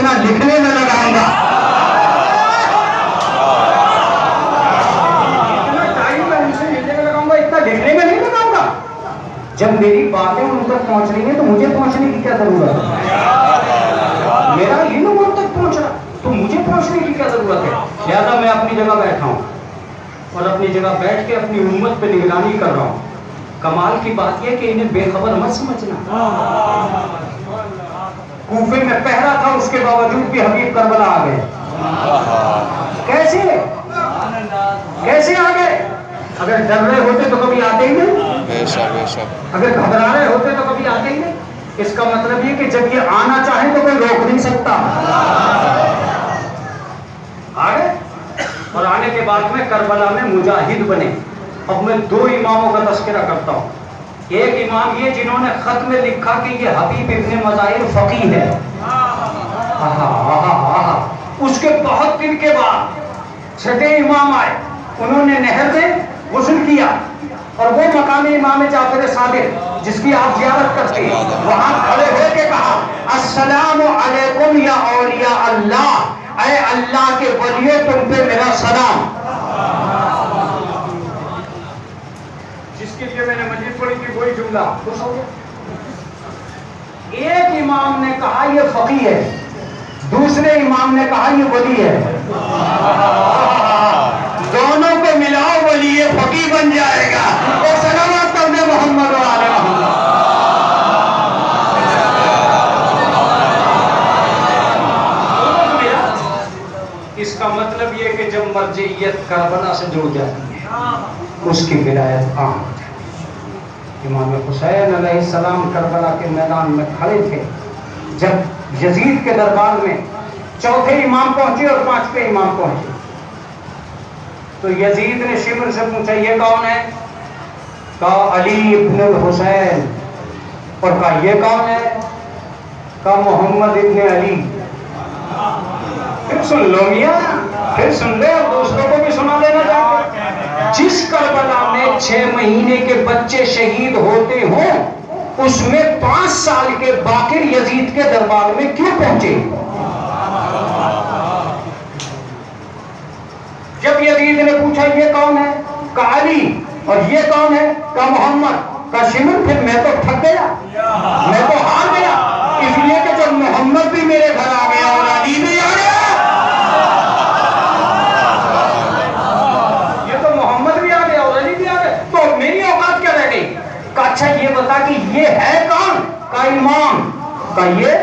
इतना लिखने में लगाऊंगा, इतना टाइम मैं उनसे मिलने में लगाऊंगा, इतना लिखने में नहीं लगाऊंगा। जब मेरी बातें उन तक पहुंच रही हैं तो मुझे पहुंचने की क्या जरूरत है? मेरा इल्म उन तक पहुंच रहा तो मुझे पहुंचने की क्या जरूरत है? लिहाजा मैं अपनी जगह बैठा हूं और अपनी जगह बैठ के अपनी उम्मत पे निगरानी कर रहा हूं। कमाल की बात यह कि इन्हें बेखबर मत समझना। कूफे में पहरा था, उसके बावजूद भी हबीब करबला आ गए। कैसे कैसे आ गए? अगर डर रहे होते तो कभी आते ही नहीं, अगर घबरा रहे होते तो कभी आते ही नहीं। इसका मतलब ये कि जब ये आना चाहे तो कोई रोक नहीं सकता। आ गए और आने के बाद में करबला में मुजाहिद बने। अब मैं दो इमामों का तस्करा करता हूँ। एक इमाम ये जिन्होंने खत में लिखा कि ये हबीब इब्ने मज़ाहिर फकीह है। उसके बहुत दिन के बाद छठे इमाम आए, उन्होंने नहर में गुस्ल किया और वो मकाम इमाम जाफर सादिक जिसकी आप ज़ियारत करते हैं, वहां खड़े होकर कहा अस्सलामु अलैकुम या औलिया अल्लाह, ऐ अल्लाह के वलियों तुम पे मेरा सलाम। जिसके लिए मैंने मस्जिद पढ़ी थी वही जुमला खुश हो गया। एक इमाम ने कहा ये फकीह है, दूसरे इमाम ने कहा ये वली है। दोनों को मिलाओ वली ये फकीह बन जाएगा। और सलावत करने मोहम्मद वाले मोहम्मद। इसका मतलब ये कि जब मर्जियत करबला से जुड़ जाती है उसकी विलायत आम हो जाती है। इमाम हुसैन अलैहिस्सलाम करबला के मैदान में खड़े थे जब यजीद के दरबार में चौथे इमाम पहुंचे और पांचवें इमाम पहुंचे। तो यजीद ने शिमर से पूछा ये कौन है? कहा अली इब्न हुसैन। और कहा ये कौन है? कहा मोहम्मद इब्न अली। फिर सुन लो मियां, फिर सुन ले और दोस्तों को भी सुना देना चाहते। जिस करबला में 6 महीने के बच्चे शहीद होते हों उसमें 5 साल के बाकिर यजीद के दरबार में क्यों पहुंचे? जब यजीद ने पूछा ये कौन है? कहा अली। और ये कौन है? कहा मोहम्मद। कहा शिमर फिर मैं तो थक गया, मैं तो हार गया, इसलिए कि जब मोहम्मद भी मेरे घर आ गया और अली भी आ गया, ये तो मोहम्मद भी आ गया और अली भी आ गया, तो मेरी औकात क्या रह गई? कहा अच्छा ये बता कि ये है कौन? का इमाम। का ये